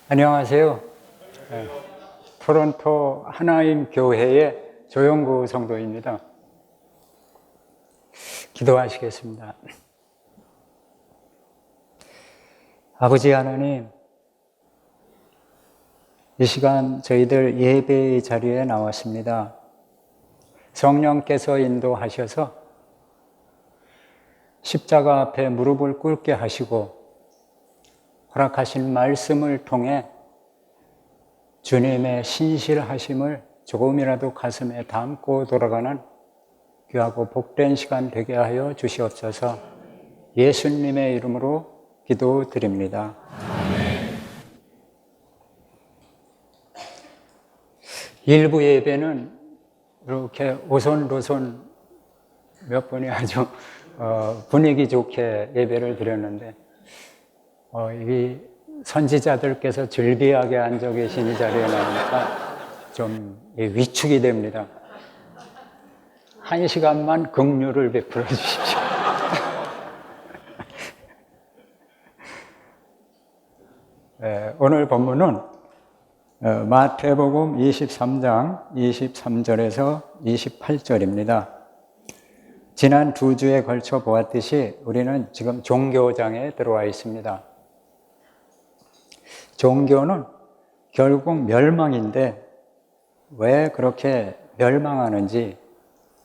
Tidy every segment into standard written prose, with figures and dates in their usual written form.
안녕하세요. 네, 토론토 하나임 교회의 조영구 성도입니다. 기도하시겠습니다. 아버지 하나님, 이 시간 저희들 예배의 자리에 나왔습니다. 성령께서 인도하셔서 십자가 앞에 무릎을 꿇게 하시고 허락하신 말씀을 통해 주님의 신실하심을 조금이라도 가슴에 담고 돌아가는 귀하고 복된 시간 되게 하여 주시옵소서. 예수님의 이름으로 기도드립니다. 일부 예배는 이렇게 오손도손 몇 분이 아주 분위기 좋게 예배를 드렸는데 이 선지자들께서 즐비하게 앉아 계신 이 자리에 나오니까 좀 위축이 됩니다. 1시간만 긍휼을 베풀어 주십시오. 오늘 본문은 마태복음 23장 23절에서 28절입니다. 지난 2주에 걸쳐 보았듯이 우리는 지금 종교장에 들어와 있습니다. 종교는 결국 멸망인데 왜 그렇게 멸망하는지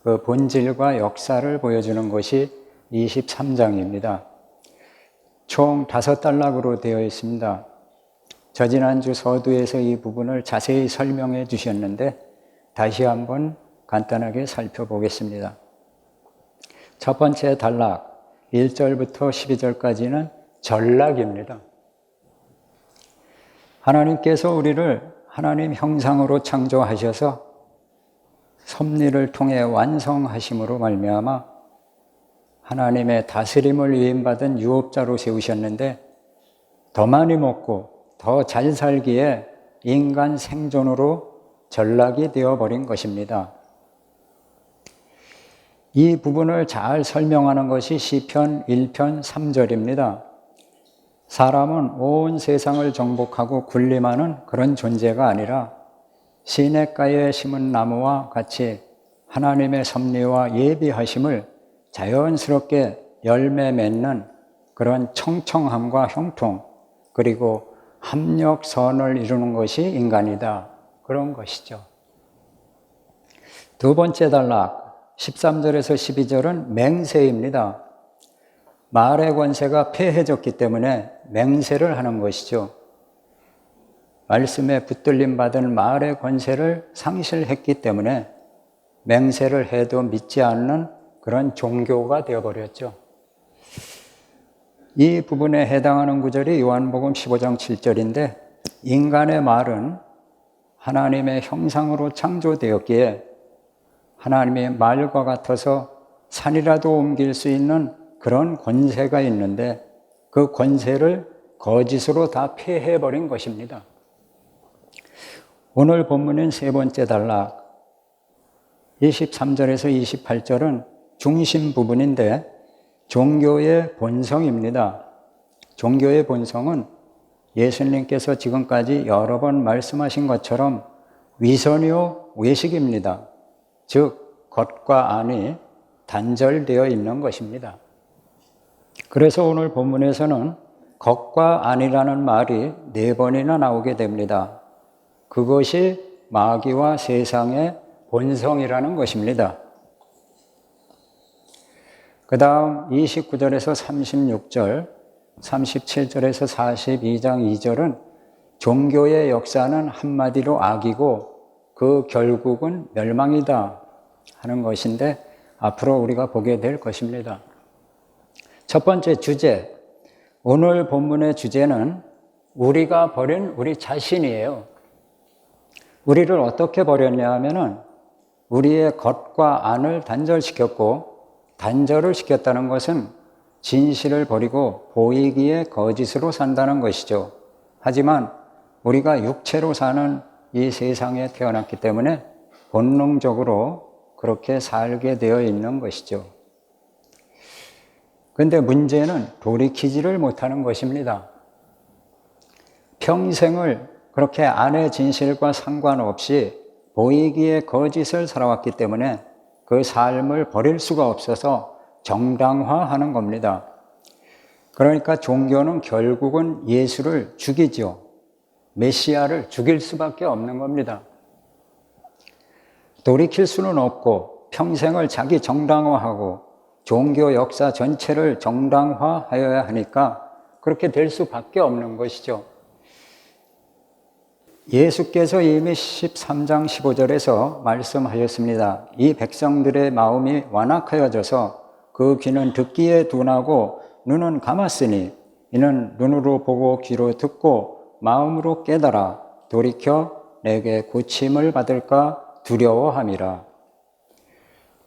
그 본질과 역사를 보여주는 것이 23장입니다. 총 5단락으로 되어 있습니다. 저지난주 서두에서 이 부분을 자세히 설명해 주셨는데 다시 한번 간단하게 살펴보겠습니다. 첫 번째 단락 1절부터 12절까지는 전락입니다. 하나님께서 우리를 하나님 형상으로 창조하셔서 섭리를 통해 완성하심으로 말미암아 하나님의 다스림을 위임받은 유업자로 세우셨는데 더 많이 먹고 더 잘 살기에 인간 생존으로 전락이 되어버린 것입니다. 이 부분을 잘 설명하는 것이 시편 1편 3절입니다. 사람은 온 세상을 정복하고 군림하는 그런 존재가 아니라 시냇가에 심은 나무와 같이 하나님의 섭리와 예비하심을 자연스럽게 열매 맺는 그런 청청함과 형통 그리고 합력선을 이루는 것이 인간이다. 그런 것이죠. 두 번째 단락 13절에서 12절은 맹세입니다. 말의 권세가 폐해졌기 때문에 맹세를 하는 것이죠. 말씀에 붙들림 받은 말의 권세를 상실했기 때문에 맹세를 해도 믿지 않는 그런 종교가 되어버렸죠. 이 부분에 해당하는 구절이 요한복음 15장 7절인데 인간의 말은 하나님의 형상으로 창조되었기에 하나님의 말과 같아서 산이라도 옮길 수 있는 그런 권세가 있는데 그 권세를 거짓으로 다 폐해버린 것입니다. 오늘 본문인 세 번째 단락 23절에서 28절은 중심 부분인데 종교의 본성입니다. 종교의 본성은 예수님께서 지금까지 여러 번 말씀하신 것처럼 위선이요 외식입니다. 즉 겉과 안이 단절되어 있는 것입니다. 그래서 오늘 본문에서는 겉과 안이라는 말이 4번이나 나오게 됩니다. 그것이 마귀와 세상의 본성이라는 것입니다. 그 다음 29절에서 36절, 37절에서 42장 2절은 종교의 역사는 한마디로 악이고 그 결국은 멸망이다 하는 것인데 앞으로 우리가 보게 될 것입니다. 첫 번째 주제, 오늘 본문의 주제는 우리가 버린 우리 자신이에요. 우리를 어떻게 버렸냐 하면은 우리의 겉과 안을 단절시켰고 단절을 시켰다는 것은 진실을 버리고 보이기에 거짓으로 산다는 것이죠. 하지만 우리가 육체로 사는 이 세상에 태어났기 때문에 본능적으로 그렇게 살게 되어 있는 것이죠. 그런데 문제는 돌이키지를 못하는 것입니다. 평생을 그렇게 아내 진실과 상관없이 보이기에 거짓을 살아왔기 때문에 그 삶을 버릴 수가 없어서 정당화하는 겁니다. 그러니까 종교는 결국은 예수를 죽이죠. 메시아를 죽일 수밖에 없는 겁니다. 돌이킬 수는 없고 평생을 자기 정당화하고 종교 역사 전체를 정당화하여야 하니까 그렇게 될 수밖에 없는 것이죠. 예수께서 이미 13장 15절에서 말씀하셨습니다. 이 백성들의 마음이 완악하여져서 그 귀는 듣기에 둔하고 눈은 감았으니 이는 눈으로 보고 귀로 듣고 마음으로 깨달아 돌이켜 내게 고침을 받을까 두려워함이라.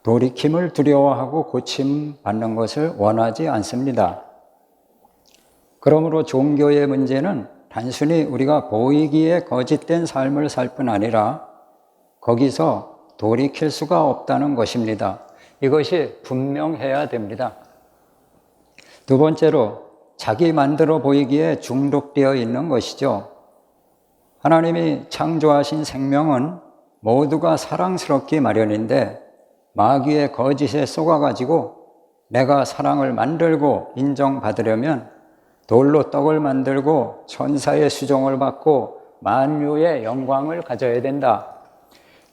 돌이킴을 두려워하고 고침 받는 것을 원하지 않습니다. 그러므로 종교의 문제는 단순히 우리가 보이기에 거짓된 삶을 살 뿐 아니라 거기서 돌이킬 수가 없다는 것입니다. 이것이 분명해야 됩니다. 두 번째로 자기 만들어 보이기에 중독되어 있는 것이죠. 하나님이 창조하신 생명은 모두가 사랑스럽기 마련인데 마귀의 거짓에 속아가지고 내가 사랑을 만들고 인정받으려면 돌로 떡을 만들고 천사의 수종을 받고 만유의 영광을 가져야 된다.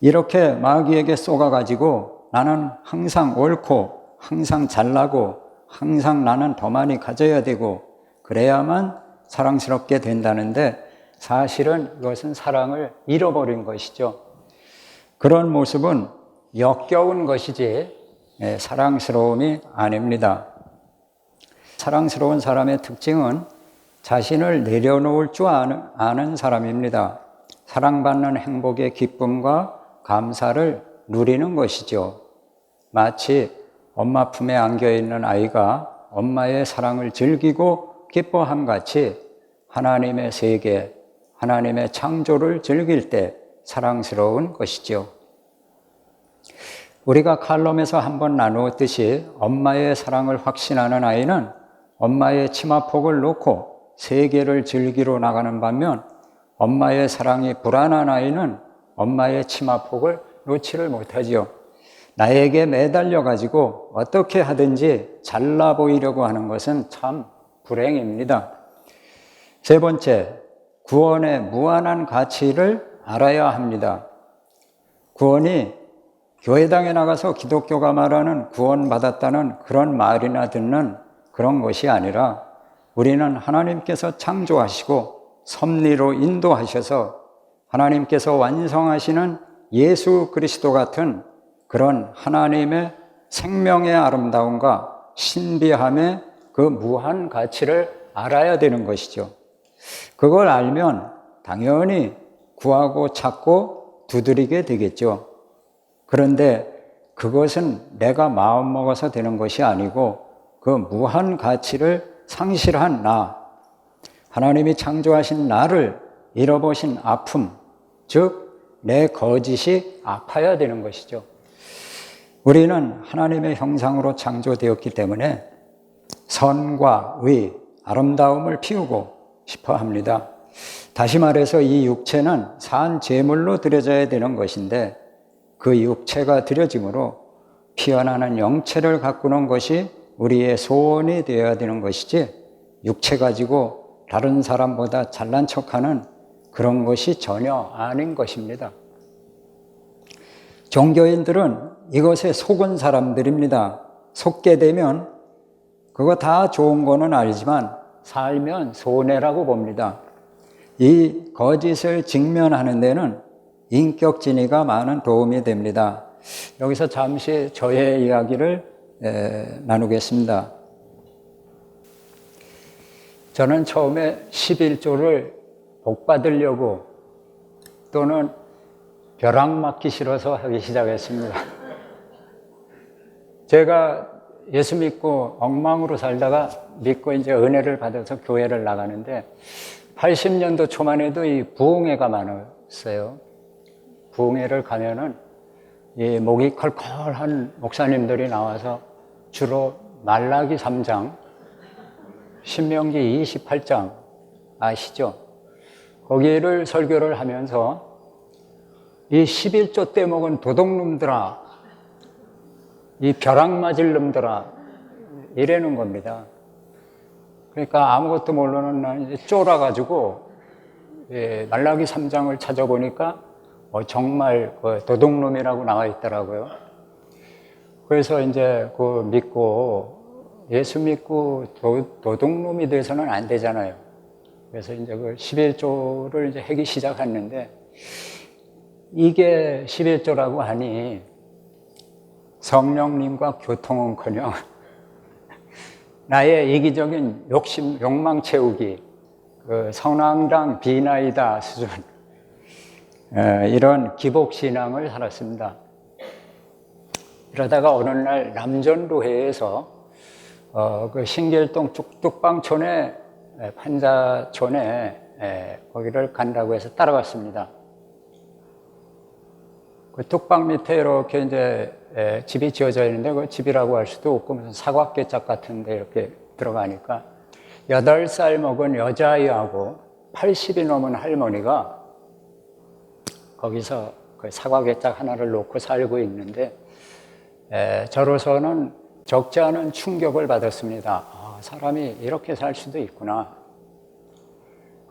이렇게 마귀에게 쏘가가지고 나는 항상 옳고 항상 잘나고 항상 나는 더 많이 가져야 되고 그래야만 사랑스럽게 된다는데 사실은 이것은 사랑을 잃어버린 것이죠. 그런 모습은 역겨운 것이지 사랑스러움이 아닙니다. 사랑스러운 사람의 특징은 자신을 내려놓을 줄 아는 사람입니다. 사랑받는 행복의 기쁨과 감사를 누리는 것이죠. 마치 엄마 품에 안겨있는 아이가 엄마의 사랑을 즐기고 기뻐함 같이 하나님의 세계, 하나님의 창조를 즐길 때 사랑스러운 것이죠. 우리가 칼럼에서 한번 나누었듯이 엄마의 사랑을 확신하는 아이는 엄마의 치마폭을 놓고 세계를 즐기러 나가는 반면 엄마의 사랑이 불안한 아이는 엄마의 치마폭을 놓지를 못하지요. 나에게 매달려 가지고 어떻게 하든지 잘나 보이려고 하는 것은 참 불행입니다. 세 번째, 구원의 무한한 가치를 알아야 합니다. 구원이 교회당에 나가서 기독교가 말하는 구원받았다는 그런 말이나 듣는 그런 것이 아니라 우리는 하나님께서 창조하시고 섭리로 인도하셔서 하나님께서 완성하시는 예수 그리스도 같은 그런 하나님의 생명의 아름다움과 신비함의 그 무한 가치를 알아야 되는 것이죠. 그걸 알면 당연히 구하고 찾고 두드리게 되겠죠. 그런데 그것은 내가 마음먹어서 되는 것이 아니고 그 무한 가치를 상실한 나, 하나님이 창조하신 나를 잃어버린 아픔, 즉 내 거짓이 아파야 되는 것이죠. 우리는 하나님의 형상으로 창조되었기 때문에 선과 의, 아름다움을 피우고 싶어 합니다. 다시 말해서 이 육체는 산 제물로 드려져야 되는 것인데 그 육체가 드려짐으로 피어나는 영체를 가꾸는 것이 우리의 소원이 되어야 되는 것이지 육체 가지고 다른 사람보다 잘난 척하는 그런 것이 전혀 아닌 것입니다. 종교인들은 이것에 속은 사람들입니다. 속게 되면 그거 다 좋은 거는 아니지만 살면 손해라고 봅니다. 이 거짓을 직면하는 데는 인격 진리가 많은 도움이 됩니다. 여기서 잠시 저의 이야기를 나누겠습니다. 저는 처음에 11조를 복 받으려고 또는 벼락 맞기 싫어서 하기 시작했습니다. 제가 예수 믿고 엉망으로 살다가 믿고 이제 은혜를 받아서 교회를 나가는데 80년도 초만 해도 이 부흥회가 많았어요. 부흥회를 가면은 이 목이 컬컬한 목사님들이 나와서 주로 말라기 3장, 신명기 28장 아시죠? 거기를 설교를 하면서 이 11조 떼먹은 도둑놈들아, 이 벼락 맞을 놈들아, 이래는 겁니다. 그러니까 아무것도 모르는 난 이제 쫄아가지고, 말라기 3장을 찾아보니까 정말 그 도둑놈이라고 나와 있더라고요. 그래서 이제 그 믿고, 예수 믿고 도둑놈이 돼서는 안 되잖아요. 그래서 이제 그 11조를 이제 하기 시작했는데, 이게 11조라고 하니 성령님과 교통은커녕 나의 이기적인 욕심, 욕망 채우기, 그 성황당 비나이다 수준, 이런 기복신앙을 살았습니다. 이러다가 어느 날 남전도회에서 그 신길동 뚝방촌에 판자촌에 거기를 간다고 해서 따라갔습니다. 그 뚝방 밑에 이렇게 이제 집이 지어져 있는데 그 집이라고 할 수도 없고 무슨 사각개짝 같은데 이렇게 들어가니까 8살 먹은 여자아이하고 80이 넘은 할머니가 거기서 그 사각개짝 하나를 놓고 살고 있는데 저로서는 적지 않은 충격을 받았습니다. 아, 사람이 이렇게 살 수도 있구나.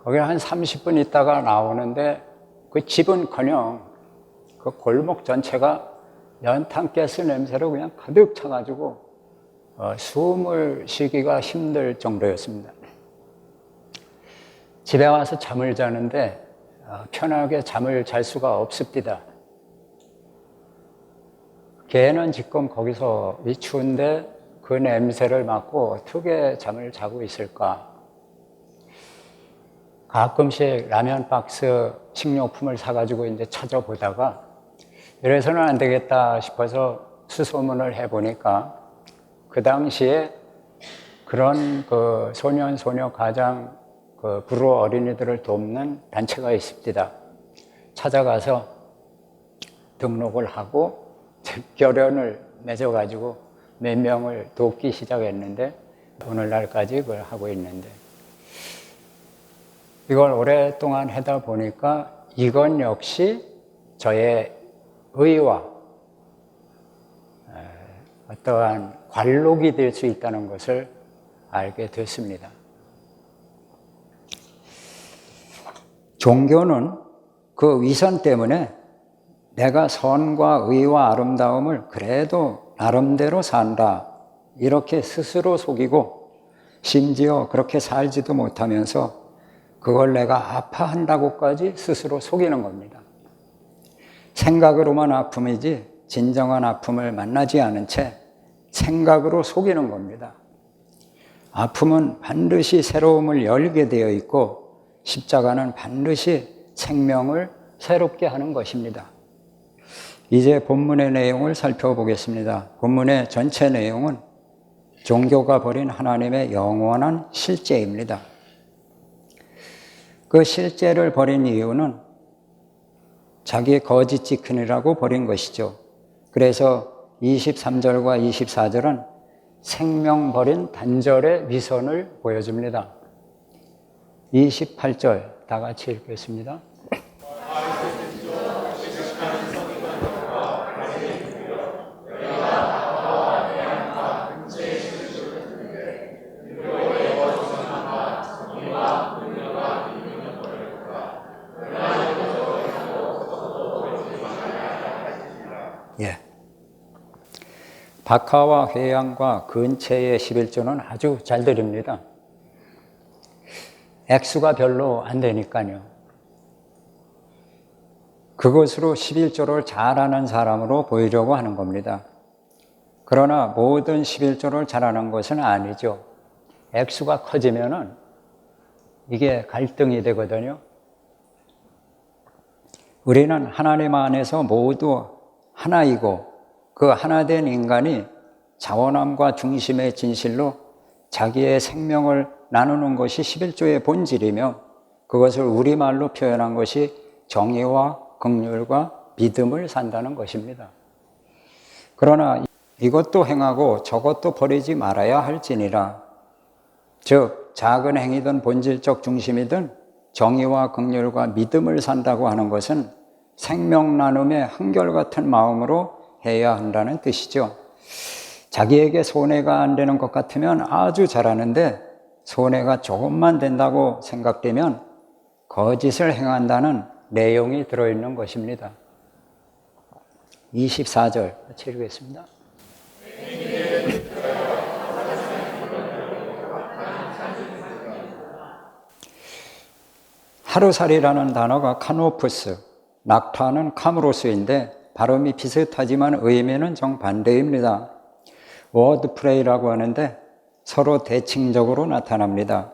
거기 한 30분 있다가 나오는데 그 집은커녕 그 골목 전체가 연탄가스 냄새로 그냥 가득 차가지고 숨을 쉬기가 힘들 정도였습니다. 집에 와서 잠을 자는데 편하게 잠을 잘 수가 없습니다. 개는 지금 거기서 이 추운데 그 냄새를 맡고 어떻게 잠을 자고 있을까? 가끔씩 라면 박스 식료품을 사가지고 이제 찾아보다가 이래서는 안 되겠다 싶어서 수소문을 해보니까 그 당시에 그런 그 소년, 소녀, 가장 그 불우 어린이들을 돕는 단체가 있습니다. 찾아가서 등록을 하고 결연을 맺어가지고 몇 명을 돕기 시작했는데 오늘날까지 그걸 하고 있는데 이걸 오랫동안 하다 보니까 이건 역시 저의 의와 어떠한 관록이 될 수 있다는 것을 알게 됐습니다. 종교는 그 위선 때문에 내가 선과 의와 아름다움을 그래도 나름대로 산다 이렇게 스스로 속이고 심지어 그렇게 살지도 못하면서 그걸 내가 아파한다고까지 스스로 속이는 겁니다. 생각으로만 아픔이지 진정한 아픔을 만나지 않은 채 생각으로 속이는 겁니다. 아픔은 반드시 새로움을 열게 되어 있고 십자가는 반드시 생명을 새롭게 하는 것입니다. 이제 본문의 내용을 살펴보겠습니다. 본문의 전체 내용은 종교가 버린 하나님의 영원한 실제입니다. 그 실제를 버린 이유는 자기 거짓 지키느라고 버린 것이죠. 그래서 23절과 24절은 생명 버린 단절의 위선을 보여줍니다. 28절 다 같이 읽겠습니다. 예. 박하와 회양과 근처의 11조는 아주 잘 드립니다. 액수가 별로 안 되니까요. 그것으로 11조를 잘하는 사람으로 보이려고 하는 겁니다. 그러나 모든 11조를 잘하는 것은 아니죠. 액수가 커지면은 이게 갈등이 되거든요. 우리는 하나님 안에서 모두 하나이고 그 하나된 인간이 자원함과 중심의 진실로 자기의 생명을 나누는 것이 11조의 본질이며 그것을 우리말로 표현한 것이 정의와 긍휼과 믿음을 산다는 것입니다. 그러나 이것도 행하고 저것도 버리지 말아야 할지니라. 즉 작은 행위든 본질적 중심이든 정의와 긍휼과 믿음을 산다고 하는 것은 생명 나눔의 한결같은 마음으로 해야 한다는 뜻이죠. 자기에게 손해가 안 되는 것 같으면 아주 잘하는데 손해가 조금만 된다고 생각되면 거짓을 행한다는 내용이 들어있는 것입니다. 24절 같이 읽겠습니다. 하루살이라는 단어가 카노프스, 낙타는 카무로스인데 발음이 비슷하지만 의미는 정반대입니다. 워드플레이라고 하는데 서로 대칭적으로 나타납니다.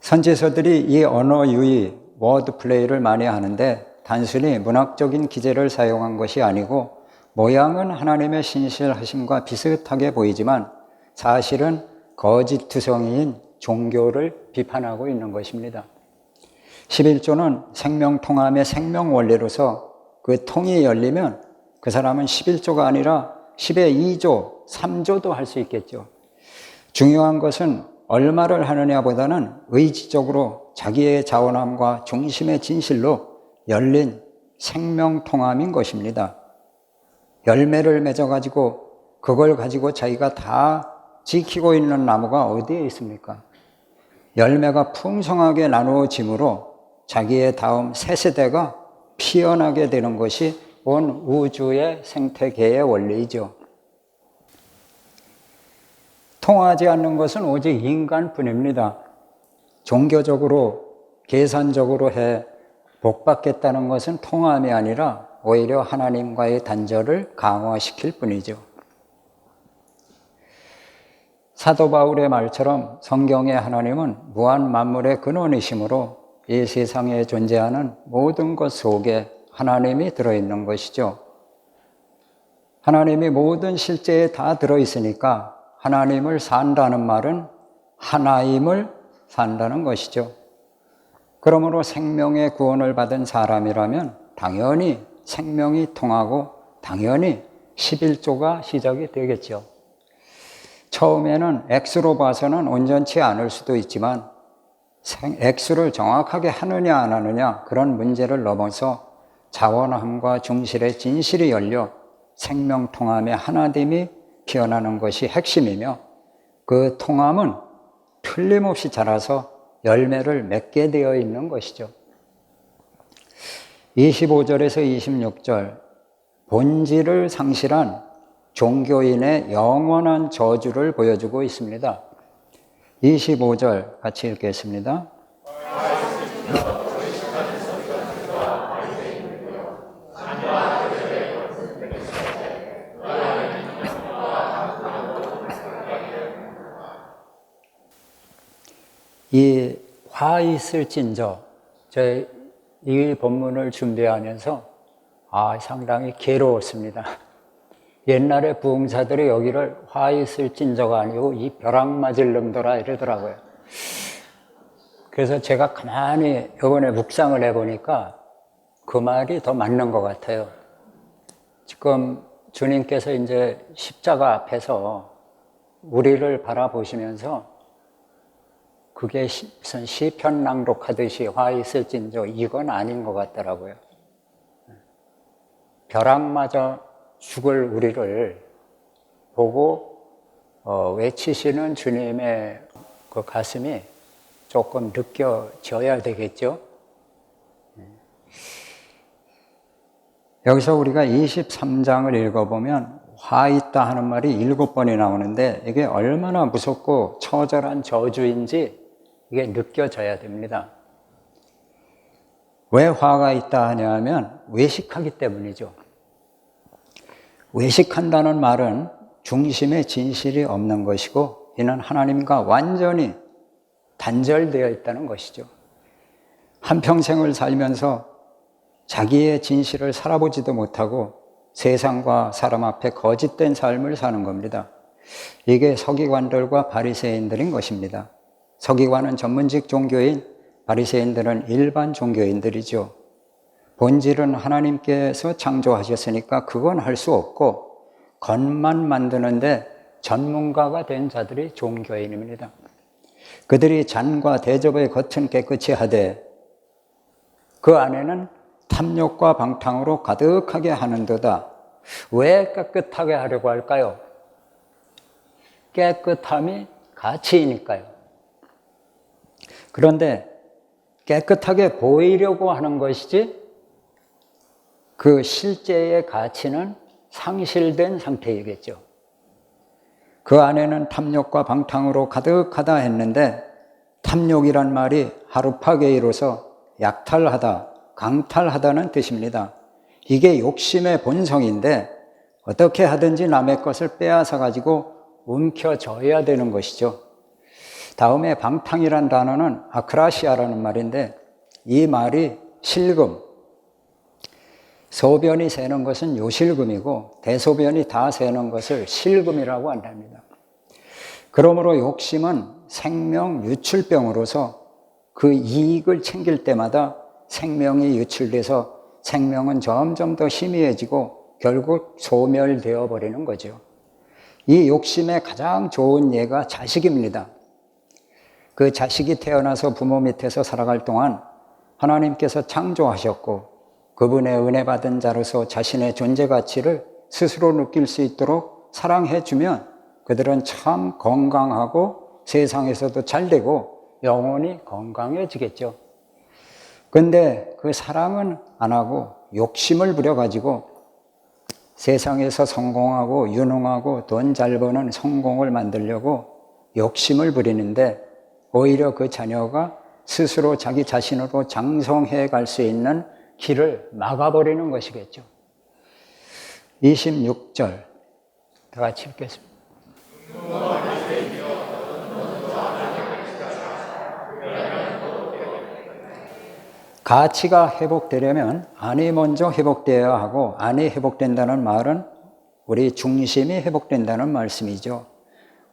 선지서들이 이 언어 유희, 워드플레이를 많이 하는데 단순히 문학적인 기제를 사용한 것이 아니고 모양은 하나님의 신실하심과 비슷하게 보이지만 사실은 거짓투성이인 종교를 비판하고 있는 것입니다. 11조는 생명통함의 생명원리로서 그 통이 열리면 그 사람은 11조가 아니라 10의 2조, 3조도 할 수 있겠죠. 중요한 것은 얼마를 하느냐보다는 의지적으로 자기의 자원함과 중심의 진실로 열린 생명통함인 것입니다. 열매를 맺어가지고 그걸 가지고 자기가 다 지키고 있는 나무가 어디에 있습니까? 열매가 풍성하게 나누어짐으로 자기의 다음 새 세대가 피어나게 되는 것이 온 우주의 생태계의 원리이죠. 통하지 않는 것은 오직 인간뿐입니다. 종교적으로, 계산적으로 해 복받겠다는 것은 통함이 아니라 오히려 하나님과의 단절을 강화시킬 뿐이죠. 사도 바울의 말처럼 성경의 하나님은 무한 만물의 근원이시므로 이 세상에 존재하는 모든 것 속에 하나님이 들어있는 것이죠. 하나님이 모든 실제에 다 들어있으니까 하나님을 산다는 말은 하나임을 산다는 것이죠. 그러므로 생명의 구원을 받은 사람이라면 당연히 생명이 통하고 당연히 11조가 시작이 되겠죠. 처음에는 X로 봐서는 온전치 않을 수도 있지만 X를 정확하게 하느냐 안 하느냐 그런 문제를 넘어서 자원함과 중실의 진실이 열려 생명통함의 하나됨이 피어나는 것이 핵심이며 그 통함은 틀림없이 자라서 열매를 맺게 되어 있는 것이죠. 25절에서 26절 본질을 상실한 종교인의 영원한 저주를 보여주고 있습니다. 25절 같이 읽겠습니다. 이 화 있을진저, 이 본문을 준비하면서 상당히 괴로웠습니다. 옛날에 부흥사들이 여기를 화 있을진저가 아니고 이 벼락 맞을 놈들아 이러더라고요. 그래서 제가 가만히 이번에 묵상을 해보니까 그 말이 더 맞는 것 같아요. 지금 주님께서 이제 십자가 앞에서 우리를 바라보시면서 그게 무슨 시편 낭독하듯이 화 있을진저 이건 아닌 것 같더라고요. 벼락 맞아 죽을 우리를 보고 외치시는 주님의 그 가슴이 조금 느껴져야 되겠죠. 여기서 우리가 23장을 읽어보면 화 있다 하는 말이 7번이 나오는데 이게 얼마나 무섭고 처절한 저주인지 이게 느껴져야 됩니다. 왜 화가 있다 하냐 하면 외식하기 때문이죠. 외식한다는 말은 중심에 진실이 없는 것이고 이는 하나님과 완전히 단절되어 있다는 것이죠. 한평생을 살면서 자기의 진실을 살아보지도 못하고 세상과 사람 앞에 거짓된 삶을 사는 겁니다. 이게 서기관들과 바리새인들인 것입니다. 서기관은 전문직 종교인, 바리새인들은 일반 종교인들이죠. 본질은 하나님께서 창조하셨으니까 그건 할 수 없고 겉만 만드는데 전문가가 된 자들이 종교인입니다. 그들이 잔과 대접의 겉은 깨끗이 하되 그 안에는 탐욕과 방탕으로 가득하게 하는도다. 왜 깨끗하게 하려고 할까요? 깨끗함이 가치이니까요. 그런데 깨끗하게 보이려고 하는 것이지 그 실제의 가치는 상실된 상태이겠죠. 그 안에는 탐욕과 방탕으로 가득하다 했는데 탐욕이란 말이 하루파게이로서 약탈하다, 강탈하다는 뜻입니다. 이게 욕심의 본성인데 어떻게 하든지 남의 것을 빼앗아 가지고 움켜져야 되는 것이죠. 다음에 방탕이란 단어는 아크라시아라는 말인데 이 말이 실금, 소변이 새는 것은 요실금이고 대소변이 다 새는 것을 실금이라고 한답니다. 그러므로 욕심은 생명 유출병으로서 그 이익을 챙길 때마다 생명이 유출돼서 생명은 점점 더 희미해지고 결국 소멸되어 버리는 거죠. 이 욕심의 가장 좋은 예가 자식입니다. 그 자식이 태어나서 부모 밑에서 살아갈 동안 하나님께서 창조하셨고 그분의 은혜 받은 자로서 자신의 존재 가치를 스스로 느낄 수 있도록 사랑해 주면 그들은 참 건강하고 세상에서도 잘 되고 영혼이 건강해지겠죠. 근데 그 사랑은 안 하고 욕심을 부려가지고 세상에서 성공하고 유능하고 돈 잘 버는 성공을 만들려고 욕심을 부리는데 오히려 그 자녀가 스스로 자기 자신으로 장성해 갈 수 있는 길을 막아버리는 것이겠죠. 26절 다 같이 읽겠습니다. 가치가 회복되려면 안이 먼저 회복되어야 하고 안이 회복된다는 말은 우리 중심이 회복된다는 말씀이죠.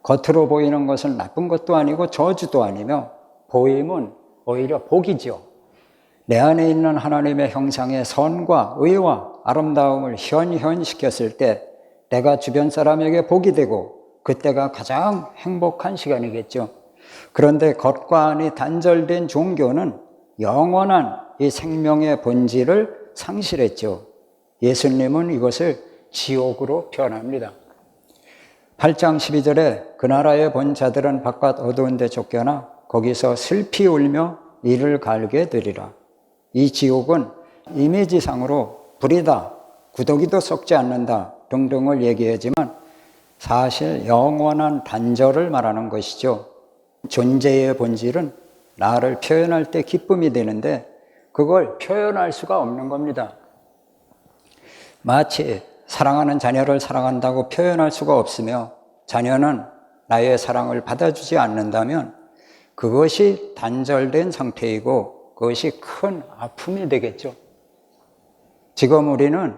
겉으로 보이는 것은 나쁜 것도 아니고 저주도 아니며 보임은 오히려 복이죠. 내 안에 있는 하나님의 형상의 선과 의와 아름다움을 현현시켰을 때 내가 주변 사람에게 복이 되고 그때가 가장 행복한 시간이겠죠. 그런데 겉과 안이 단절된 종교는 영원한 이 생명의 본질을 상실했죠. 예수님은 이것을 지옥으로 표현합니다. 8장 12절에 그 나라에 본 자들은 바깥 어두운 데 쫓겨나 거기서 슬피 울며 이를 갈게 되리라. 이 지옥은 이미지상으로 불이다, 구더기도 썩지 않는다 등등을 얘기하지만 사실 영원한 단절을 말하는 것이죠. 존재의 본질은 나를 표현할 때 기쁨이 되는데 그걸 표현할 수가 없는 겁니다. 마치 사랑하는 자녀를 사랑한다고 표현할 수가 없으며 자녀는 나의 사랑을 받아주지 않는다면 그것이 단절된 상태이고 그것이 큰 아픔이 되겠죠. 지금 우리는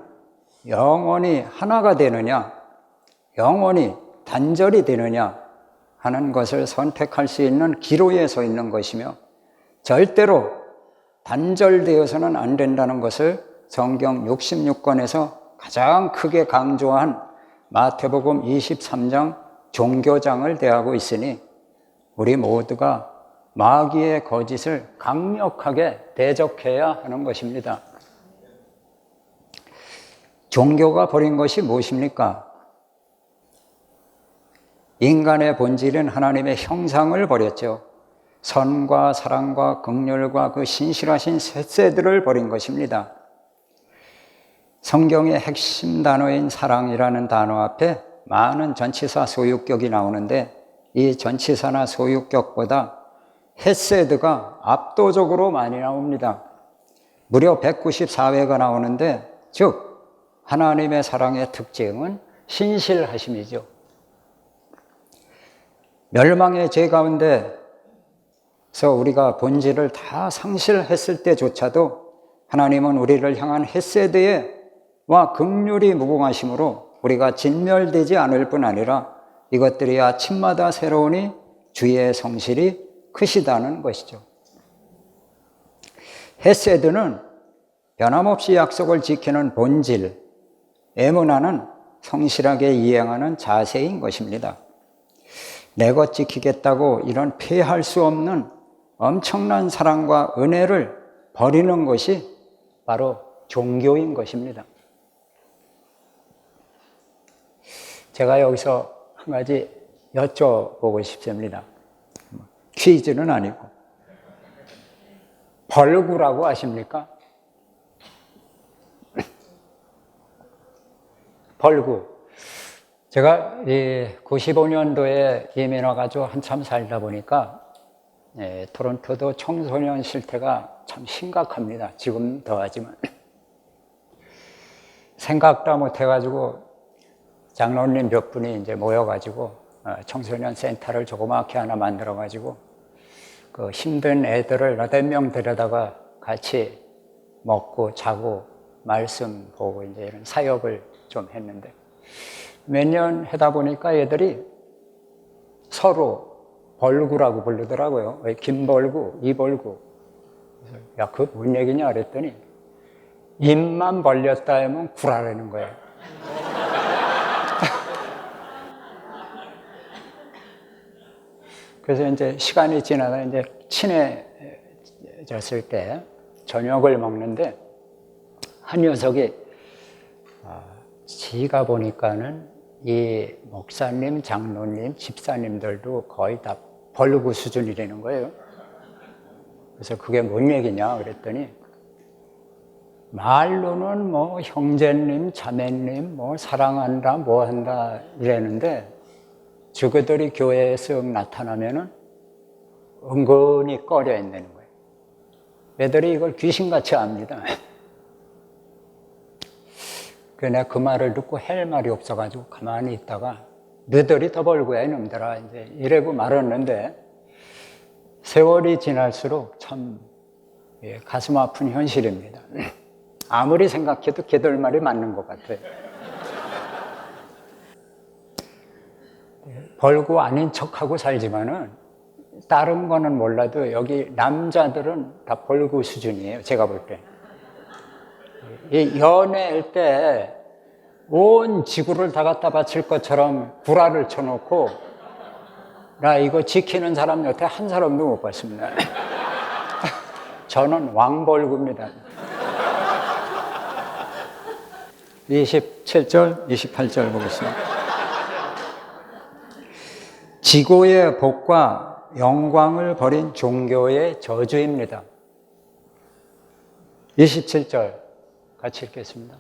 영원히 하나가 되느냐, 영원히 단절이 되느냐 하는 것을 선택할 수 있는 기로에 서 있는 것이며 절대로 단절되어서는 안 된다는 것을 성경 66권에서 가장 크게 강조한 마태복음 23장 종교장을 대하고 있으니 우리 모두가 마귀의 거짓을 강력하게 대적해야 하는 것입니다. 종교가 버린 것이 무엇입니까? 인간의 본질은 하나님의 형상을 버렸죠. 선과 사랑과 긍휼과 그 신실하신 셋세들을 버린 것입니다. 성경의 핵심 단어인 사랑이라는 단어 앞에 많은 전치사 소유격이 나오는데 이 전치사나 소유격보다 헤세드가 압도적으로 많이 나옵니다. 무려 194회가 나오는데 즉 하나님의 사랑의 특징은 신실하심이죠. 멸망의 죄 가운데서 우리가 본질을 다 상실했을 때조차도 하나님은 우리를 향한 헤세드와 긍휼이 무궁하심으로 우리가 진멸되지 않을 뿐 아니라 이것들이 아침마다 새로우니 주의 성실이 크시다는 것이죠. 헤세드는 변함없이 약속을 지키는 본질, 에무나는 성실하게 이행하는 자세인 것입니다. 내 것 지키겠다고 이런 피할 수 없는 엄청난 사랑과 은혜를 버리는 것이 바로 종교인 것입니다. 제가 여기서 한 가지 여쭤보고 싶습니다. 퀴즈는 아니고. 벌구라고 아십니까? 벌구. 제가 95년도에 이민 와가지고 한참 살다 보니까 토론토도 청소년 실태가 참 심각합니다. 지금 더하지만. 생각도 못해가지고 장로님 몇 분이 이제 모여가지고 청소년 센터를 조그맣게 하나 만들어가지고 그 힘든 애들을 8명 데려다가 같이 먹고 자고 말씀 보고 이제 이런 사역을 좀 했는데 몇 년 하다 보니까 애들이 서로 벌구라고 부르더라고요. 김벌구, 이벌구. 그래서 야, 그거 뭔 얘기냐 그랬더니 입만 벌렸다 하면 구라라는 거예요. 그래서 이제 시간이 지나다 이제 친해졌을 때 저녁을 먹는데 한 녀석이 지가 보니까는 이 목사님, 장로님, 집사님들도 거의 다 벌구 수준이라는 거예요. 그래서 그게 뭔 얘기냐 그랬더니 말로는 뭐 형제님, 자매님, 뭐 사랑한다, 뭐 한다 이랬는데 저그들이 교회에 쓱 나타나면은 은근히 꺼려 있는 거예요. 애들이 이걸 귀신같이 압니다. 내가 그 말을 듣고 할 말이 없어가지고 가만히 있다가 너희들이 더 벌구야 이놈들아 이제 이러고 말았는데 세월이 지날수록 참 가슴 아픈 현실입니다. 아무리 생각해도 걔들 말이 맞는 것 같아요. 벌구 아닌 척하고 살지만은 다른 거는 몰라도 여기 남자들은 다 벌구 수준이에요. 제가 볼 때. 이 연애할 때 온 지구를 다 갖다 바칠 것처럼 구라를 쳐놓고 나 이거 지키는 사람 여태 한 사람도 못 봤습니다. 저는 왕벌구입니다. 27절, 28절 보겠습니다. 지고의 복과 영광을 버린 종교의 저주입니다. 27절 같이 읽겠습니다.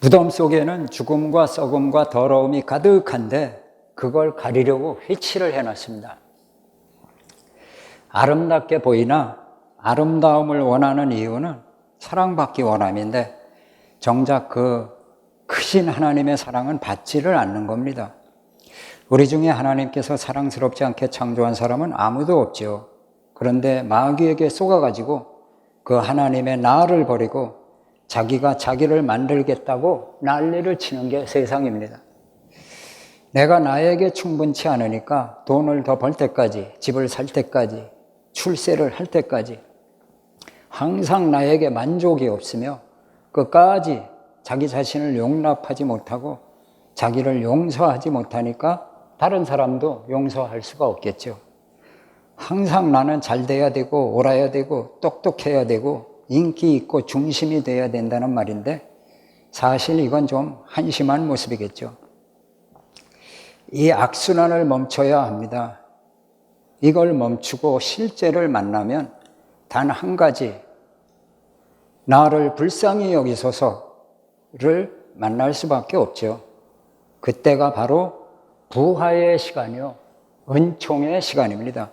무덤 속에는 죽음과 썩음과 더러움이 가득한데 그걸 가리려고 회치를 해놨습니다. 아름답게 보이나 아름다움을 원하는 이유는 사랑받기 원함인데 정작 그 크신 하나님의 사랑은 받지를 않는 겁니다. 우리 중에 하나님께서 사랑스럽지 않게 창조한 사람은 아무도 없지요. 그런데 마귀에게 속아가지고 그 하나님의 나를 버리고 자기가 자기를 만들겠다고 난리를 치는 게 세상입니다. 내가 나에게 충분치 않으니까 돈을 더 벌 때까지, 집을 살 때까지, 출세를 할 때까지 항상 나에게 만족이 없으며 끝까지 자기 자신을 용납하지 못하고 자기를 용서하지 못하니까 다른 사람도 용서할 수가 없겠죠. 항상 나는 잘 돼야 되고 옳아야 되고 똑똑해야 되고 인기 있고 중심이 돼야 된다는 말인데 사실 이건 좀 한심한 모습이겠죠. 이 악순환을 멈춰야 합니다. 이걸 멈추고 실제를 만나면 단 한 가지, 나를 불쌍히 여기소서를 만날 수밖에 없죠. 그때가 바로 부활의 시간이요, 은총의 시간입니다.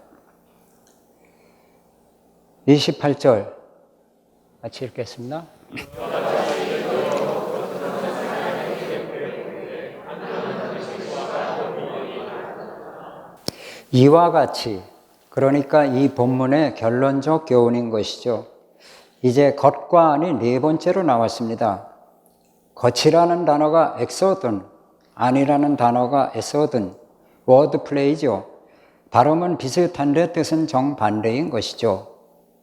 28절 같이 읽겠습니다. 이와 같이, 그러니까 이 본문의 결론적 교훈인 것이죠. 이제 겉과 안이 네 번째로 나왔습니다. 겉이라는 단어가 엑소든, 안이라는 단어가 에소든, 워드 플레이죠. 발음은 비슷한데 뜻은 정반대인 것이죠.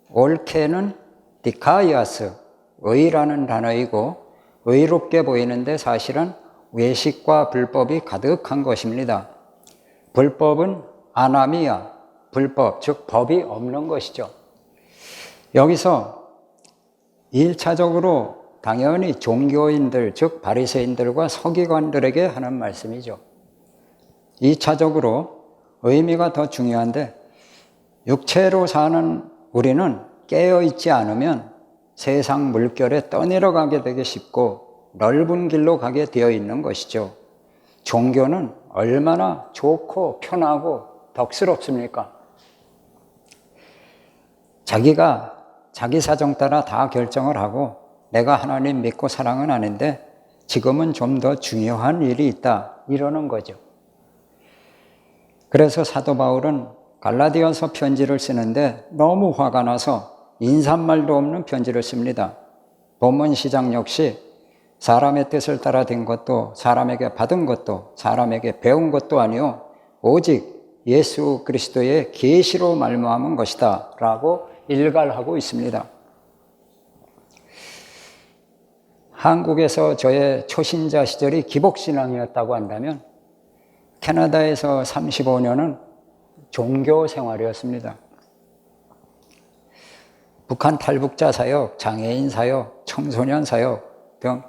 옳게는 디카이아스, 의라는 단어이고 의롭게 보이는데 사실은 외식과 불법이 가득한 것입니다. 불법은 아나미아, 불법, 즉 법이 없는 것이죠. 여기서 1차적으로 당연히 종교인들, 즉 바리새인들과 서기관들에게 하는 말씀이죠. 2차적으로 의미가 더 중요한데, 육체로 사는 우리는 깨어있지 않으면 세상 물결에 떠내려가게 되기 쉽고 넓은 길로 가게 되어 있는 것이죠. 종교는 얼마나 좋고 편하고 덕스럽습니까? 자기가 자기 사정 따라 다 결정을 하고 내가 하나님 믿고 사랑은 하는데 지금은 좀 더 중요한 일이 있다, 이러는 거죠. 그래서 사도 바울은 갈라디아서 편지를 쓰는데 너무 화가 나서 인사말도 없는 편지를 씁니다. 본문 시작 역시 사람의 뜻을 따라 된 것도 사람에게 받은 것도 사람에게 배운 것도 아니요 오직 예수 그리스도의 계시로 말미암은 것이다 라고 일갈하고 있습니다. 한국에서 저의 초신자 시절이 기복신앙이었다고 한다면 캐나다에서 35년은 종교 생활이었습니다. 북한 탈북자 사역, 장애인 사역, 청소년 사역 등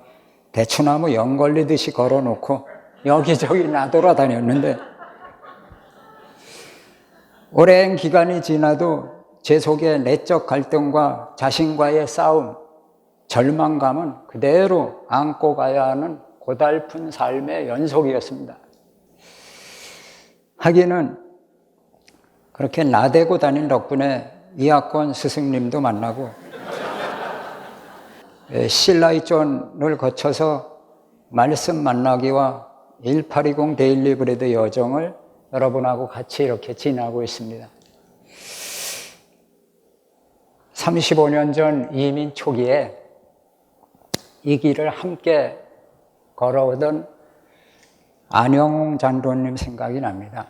대추나무 연 걸리듯이 걸어놓고 여기저기 나돌아다녔는데 오랜 기간이 지나도 제 속에 내적 갈등과 자신과의 싸움, 절망감은 그대로 안고 가야 하는 고달픈 삶의 연속이었습니다. 하기는 그렇게 나대고 다닌 덕분에 이학권 스승님도 만나고 신라이존을 거쳐서 말씀 만나기와 1820 데일리 브레드 여정을 여러분하고 같이 이렇게 지나고 있습니다. 35년 전 이민 초기에 이 길을 함께 걸어오던 안영웅 장로님 생각이 납니다.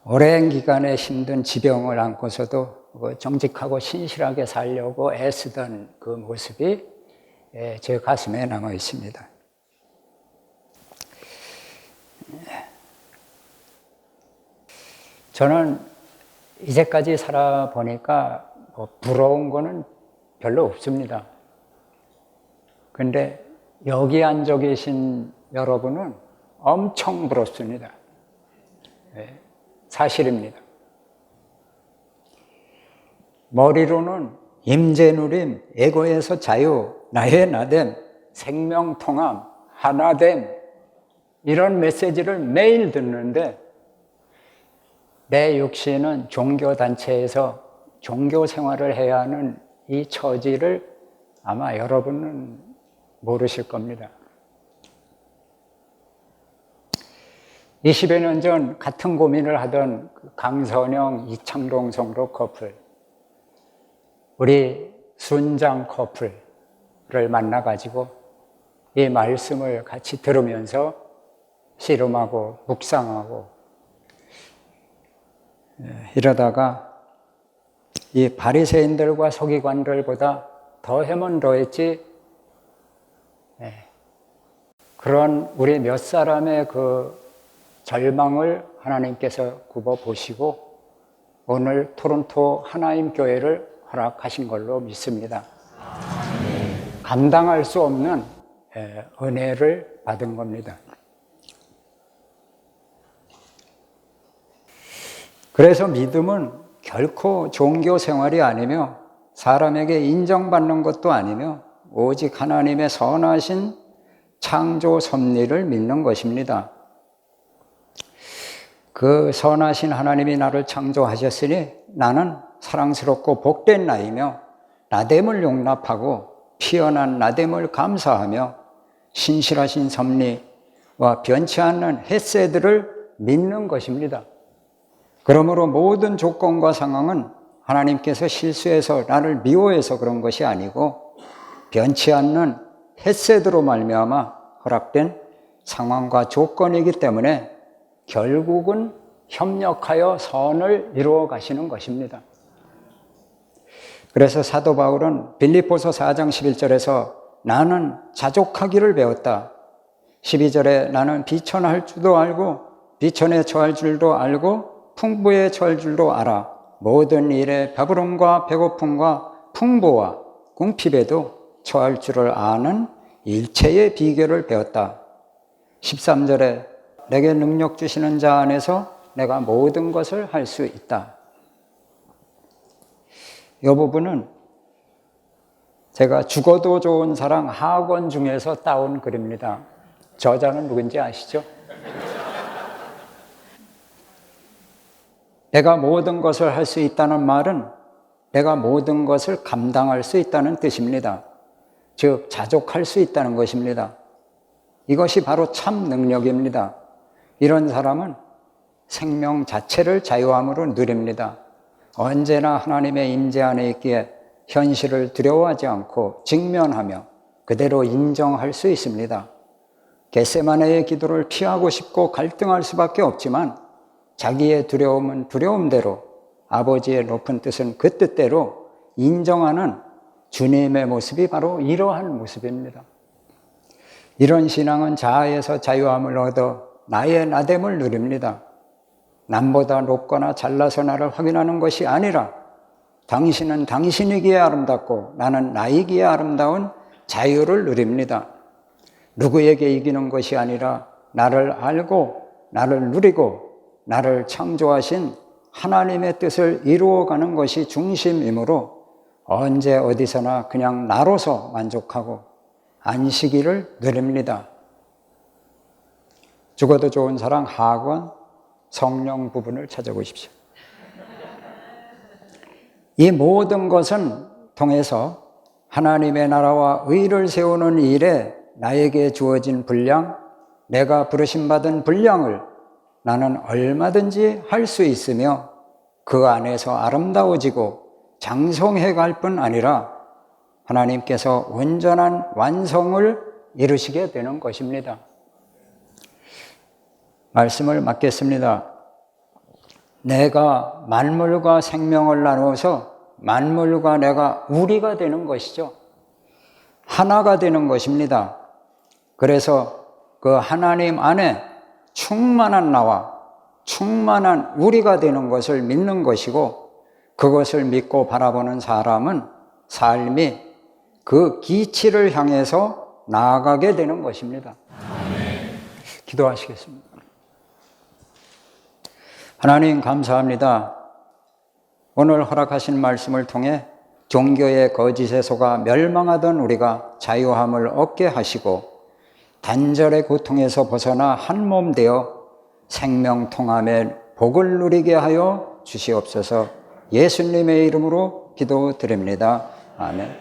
오랜 기간의 힘든 지병을 안고서도 정직하고 신실하게 살려고 애쓰던 그 모습이 제 가슴에 남아 있습니다. 저는 이제까지 살아보니까 부러운 거는 별로 없습니다. 근데 여기 앉아 계신 여러분은 엄청 부럽습니다. 사실입니다. 머리로는 임재누림, 에고에서 자유, 나의 나됨, 생명통합, 하나됨 이런 메시지를 매일 듣는데 내 육신은 종교단체에서 종교 생활을 해야 하는 이 처지를 아마 여러분은 모르실 겁니다. 20여 년 전 같은 고민을 하던 강선영, 이창동 성도 커플, 우리 순장 커플을 만나가지고 이 말씀을 같이 들으면서 씨름하고 묵상하고 이러다가 이 바리새인들과 서기관들보다 더 해면 더했지 그런 우리 몇 사람의 그 절망을 하나님께서 굽어보시고 오늘 토론토 하나님 교회를 허락하신 걸로 믿습니다. 감당할 수 없는 은혜를 받은 겁니다. 그래서 믿음은 결코 종교 생활이 아니며 사람에게 인정받는 것도 아니며 오직 하나님의 선하신 창조 섭리를 믿는 것입니다. 그 선하신 하나님이 나를 창조하셨으니 나는 사랑스럽고 복된 나이며 나됨을 용납하고 피어난 나됨을 감사하며 신실하신 섭리와 변치 않는 헤세드를 믿는 것입니다. 그러므로 모든 조건과 상황은 하나님께서 실수해서 나를 미워해서 그런 것이 아니고 변치 않는 헤세드로 말미암아 허락된 상황과 조건이기 때문에 결국은 협력하여 선을 이루어 가시는 것입니다. 그래서 사도 바울은 빌립보서 4장 11절에서 나는 자족하기를 배웠다. 12절에 나는 비천할 줄도 알고 비천에 처할 줄도 알고 풍부에 처할 줄도 알아. 모든 일에 배부름과 배고픔과 풍부와 궁핍에도 처할 줄을 아는 일체의 비결을 배웠다. 13절에 내게 능력 주시는 자 안에서 내가 모든 것을 할 수 있다. 이 부분은 제가 죽어도 좋은 사랑 하권 중에서 따온 글입니다. 저자는 누군지 아시죠? 내가 모든 것을 할 수 있다는 말은 내가 모든 것을 감당할 수 있다는 뜻입니다. 즉, 자족할 수 있다는 것입니다. 이것이 바로 참 능력입니다. 이런 사람은 생명 자체를 자유함으로 누립니다. 언제나 하나님의 임재 안에 있기에 현실을 두려워하지 않고 직면하며 그대로 인정할 수 있습니다. 겟세마네의 기도를 피하고 싶고 갈등할 수밖에 없지만 자기의 두려움은 두려움대로, 아버지의 높은 뜻은 그 뜻대로 인정하는 주님의 모습이 바로 이러한 모습입니다. 이런 신앙은 자아에서 자유함을 얻어 나의 나됨을 누립니다. 남보다 높거나 잘나서 나를 확인하는 것이 아니라 당신은 당신이기에 아름답고 나는 나이기에 아름다운 자유를 누립니다. 누구에게 이기는 것이 아니라 나를 알고 나를 누리고 나를 창조하신 하나님의 뜻을 이루어가는 것이 중심이므로 언제 어디서나 그냥 나로서 만족하고 안식일을 누립니다. 죽어도 좋은 사랑 하권 성령 부분을 찾아보십시오. 이 모든 것은 통해서 하나님의 나라와 의를 세우는 일에 나에게 주어진 분량, 내가 부르심받은 분량을 나는 얼마든지 할 수 있으며 그 안에서 아름다워지고 장성해 갈 뿐 아니라 하나님께서 온전한 완성을 이루시게 되는 것입니다. 말씀을 맡겠습니다. 내가 만물과 생명을 나누어서 만물과 내가 우리가 되는 것이죠. 하나가 되는 것입니다. 그래서 그 하나님 안에 충만한 나와 충만한 우리가 되는 것을 믿는 것이고, 그것을 믿고 바라보는 사람은 삶이 그 기치를 향해서 나아가게 되는 것입니다. 기도하시겠습니다. 하나님 감사합니다. 오늘 허락하신 말씀을 통해 종교의 거짓에 속아 멸망하던 우리가 자유함을 얻게 하시고 단절의 고통에서 벗어나 한 몸 되어 생명통함의 복을 누리게 하여 주시옵소서. 예수님의 이름으로 기도드립니다. 아멘.